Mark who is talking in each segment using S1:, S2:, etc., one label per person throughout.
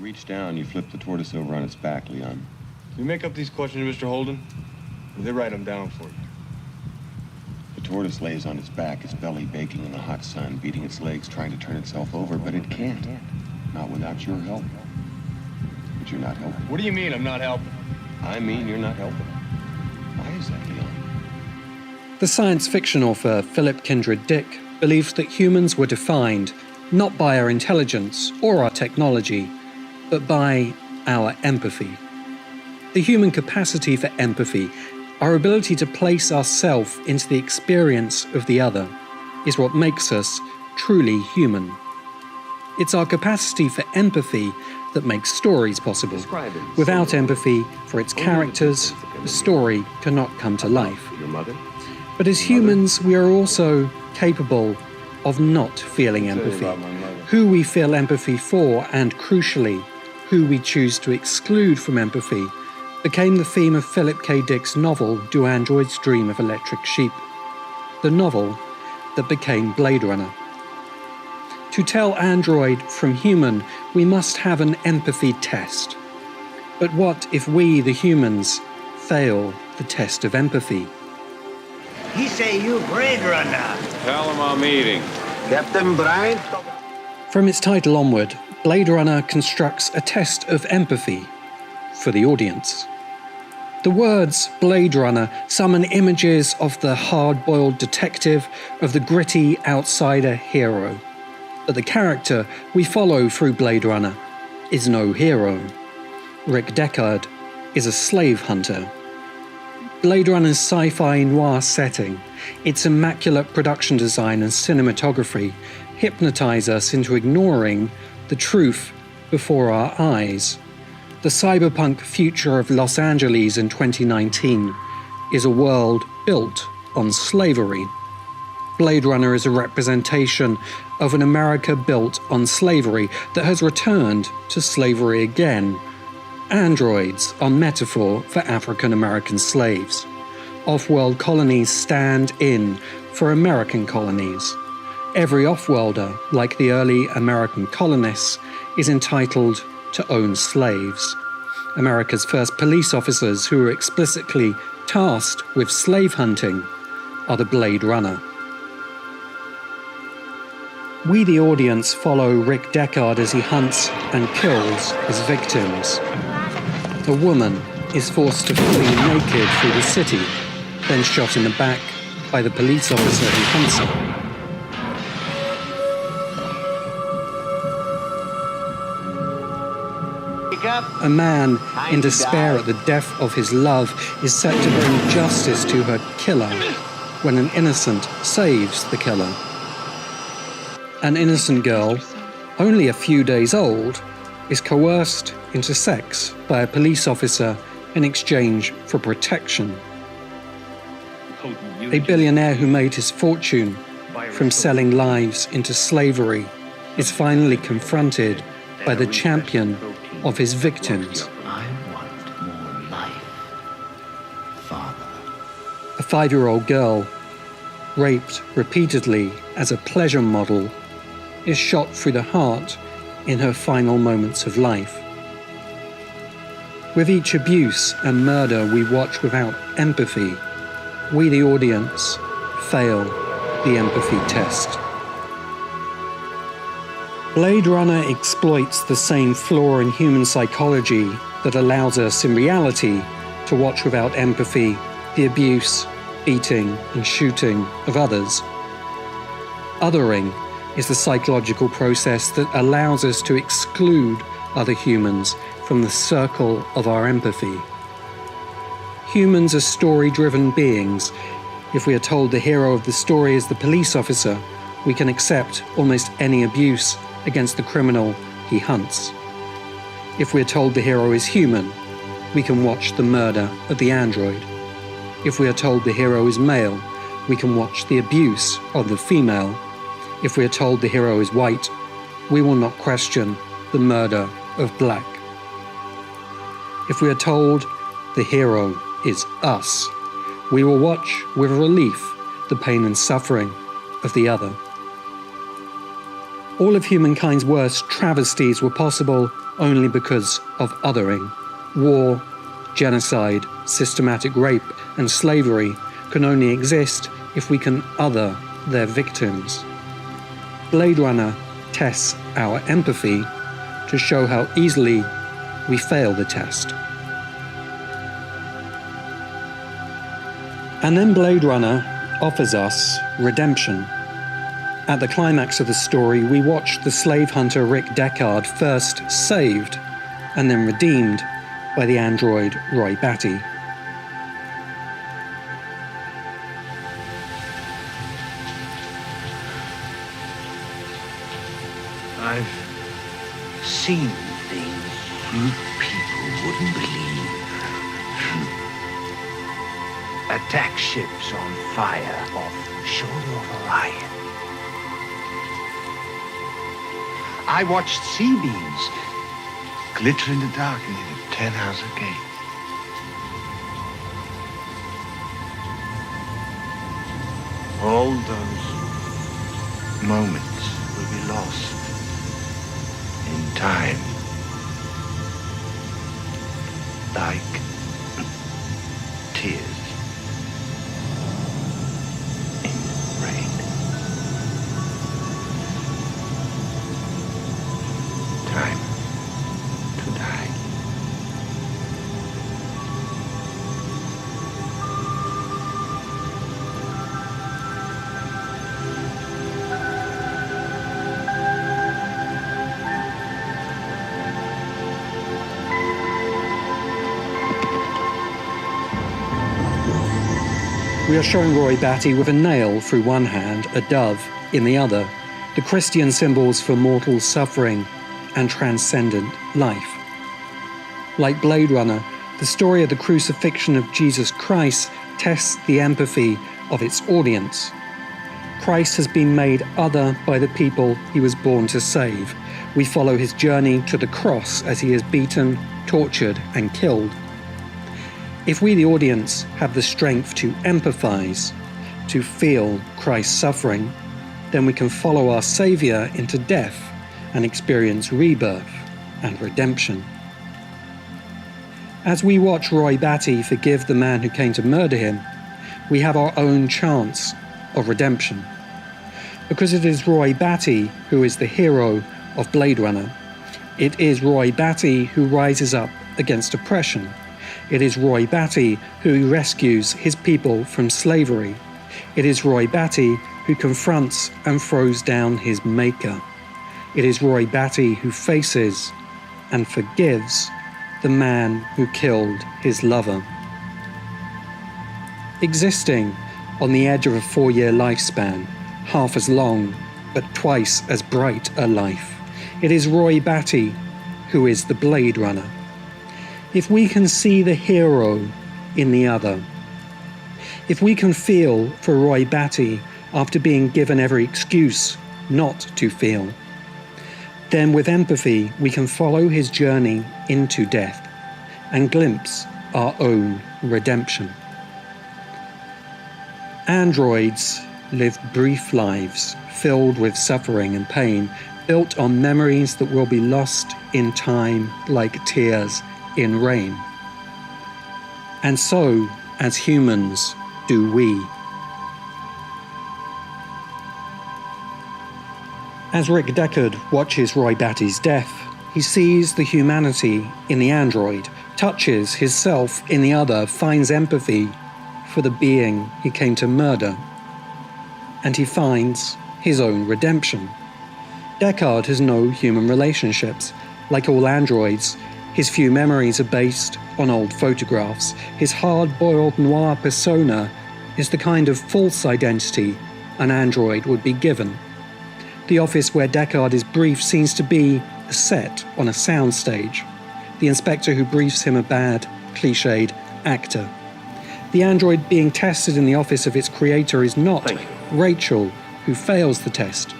S1: reach down, you flip the tortoise over on its back, Leon.
S2: You make up these questions, Mr. Holden? Or they write them down for you?
S1: The tortoise lays on its back, its belly baking in the hot sun, beating its legs, trying to turn itself over, but it can't. Not without your help. But you're not helping.
S2: What do you mean I'm not helping?
S1: I mean you're not helping. Why is that, Leon?
S3: The science fiction author Philip Kindred Dick believes that humans were defined not by our intelligence or our technology, but by our empathy. The human capacity for empathy, our ability to place ourselves into the experience of the other, is what makes us truly human. It's our capacity for empathy that makes stories possible. Without empathy for its characters, the story cannot come to life. But as humans, we are also capable of not feeling empathy. Who we feel empathy for, and crucially, who we choose to exclude from empathy, became the theme of Philip K. Dick's novel, Do Androids Dream of Electric Sheep? The novel that became Blade Runner. To tell android from human, we must have an empathy test. But what if we, the humans, fail the test of empathy?
S4: He say you Blade Runner.
S5: Tell him I'm eating.
S4: Captain Brian?
S3: From its title onward, Blade Runner constructs a test of empathy for the audience. The words Blade Runner summon images of the hard-boiled detective, of the gritty outsider hero. But the character we follow through Blade Runner is no hero. Rick Deckard is a slave hunter. Blade Runner's sci-fi noir setting, its immaculate production design and cinematography hypnotize us into ignoring the truth before our eyes. The cyberpunk future of Los Angeles in 2019 is a world built on slavery. Blade Runner is a representation of an America built on slavery that has returned to slavery again. Androids are metaphor for African American slaves. Off-world colonies stand in for American colonies. Every off-worlder, like the early American colonists, is entitled to own slaves. America's first police officers who were explicitly tasked with slave hunting are the Blade Runner. We, the audience, follow Rick Deckard as he hunts and kills his victims. A woman is forced to flee naked through the city, then shot in the back by the police officer who hunts her. A man in despair at the death of his love is set to bring justice to her killer when an innocent saves the killer. An innocent girl, only a few days old, is coerced into sex by a police officer in exchange for protection. A billionaire who made his fortune from selling lives into slavery is finally confronted by the champion of his victims.
S4: I want more life, Father.
S3: A 5-year-old girl, raped repeatedly as a pleasure model, is shot through the heart in her final moments of life. With each abuse and murder we watch without empathy, we, the audience, fail the empathy test. Blade Runner exploits the same flaw in human psychology that allows us, in reality, to watch without empathy the abuse, beating, and shooting of others. Othering is the psychological process that allows us to exclude other humans from the circle of our empathy. Humans are story-driven beings. If we are told the hero of the story is the police officer, we can accept almost any abuse against the criminal he hunts. If we are told the hero is human, we can watch the murder of the android. If we are told the hero is male, we can watch the abuse of the female. If we are told the hero is white, we will not question the murder of black. If we are told the hero is us, we will watch with relief the pain and suffering of the other. All of humankind's worst travesties were possible only because of othering. War, genocide, systematic rape, and slavery can only exist if we can other their victims. Blade Runner tests our empathy to show how easily we fail the test. And then Blade Runner offers us redemption. At the climax of the story, we watch the slave hunter Rick Deckard first saved and then redeemed by the android Roy Batty.
S4: I've seen things you people wouldn't believe. Attack ships on fire off the shoulder of Orion. I watched C-beams glitter in the dark near the 10-house gate. All those moments will be lost in time. Like tears in rain. Time to die.
S3: We are showing Roy Batty with a nail through one hand, a dove in the other, the Christian symbols for mortal suffering and transcendent life. Like Blade Runner, the story of the crucifixion of Jesus Christ tests the empathy of its audience. Christ has been made other by the people he was born to save. We follow his journey to the cross as he is beaten, tortured, and killed. If we, the audience, have the strength to empathize, to feel Christ's suffering, then we can follow our Savior into death and experience rebirth and redemption. As we watch Roy Batty forgive the man who came to murder him, we have our own chance of redemption. Because it is Roy Batty who is the hero of Blade Runner. It is Roy Batty who rises up against oppression. It is Roy Batty who rescues his people from slavery. It is Roy Batty who confronts and throws down his maker. It is Roy Batty who faces and forgives the man who killed his lover. Existing on the edge of a 4-year lifespan, half as long but twice as bright a life, it is Roy Batty who is the Blade Runner. If we can see the hero in the other, if we can feel for Roy Batty after being given every excuse not to feel, then with empathy we can follow his journey into death and glimpse our own redemption. Androids live brief lives filled with suffering and pain, built on memories that will be lost in time like tears in rain. And so, as humans, do we. As Rick Deckard watches Roy Batty's death, he sees the humanity in the android, touches his self in the other, finds empathy for the being he came to murder, and he finds his own redemption. Deckard has no human relationships. Like all androids, his few memories are based on old photographs. His hard-boiled noir persona is the kind of false identity an android would be given. The office where Deckard is briefed seems to be a set on a soundstage. The inspector who briefs him a bad, cliched actor. The android being tested in the office of its creator is not Rachel, who fails the test,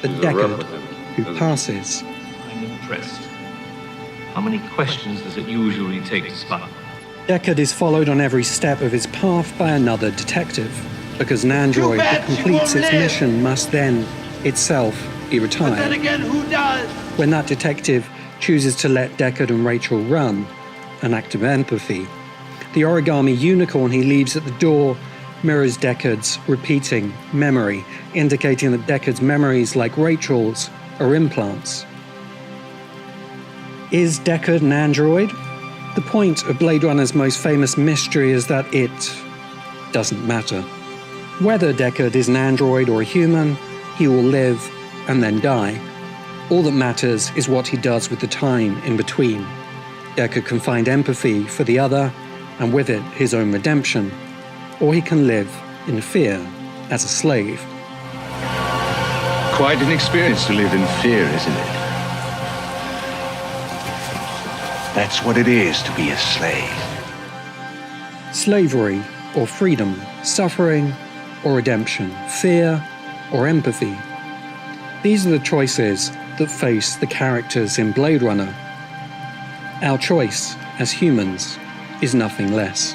S3: but Deckard, who passes.
S5: I'm impressed. How many questions does it usually take to spot?
S3: Deckard is followed on every step of his path by another detective, because an android that completes its mission must then, itself, he retired.
S4: But then again, who does?
S3: When that detective chooses to let Deckard and Rachel run, an act of empathy, the origami unicorn he leaves at the door mirrors Deckard's repeating memory, indicating that Deckard's memories, like Rachel's, are implants. Is Deckard an android? The point of Blade Runner's most famous mystery is that it doesn't matter. Whether Deckard is an android or a human, he will live and then die. All that matters is what he does with the time in between. Deckard can find empathy for the other, and with it his own redemption, or he can live in fear as a slave.
S4: Quite an experience to live in fear, isn't it? That's what it is to be a slave.
S3: Slavery or freedom, suffering or redemption, fear or empathy. These are the choices that face the characters in Blade Runner. Our choice as humans is nothing less.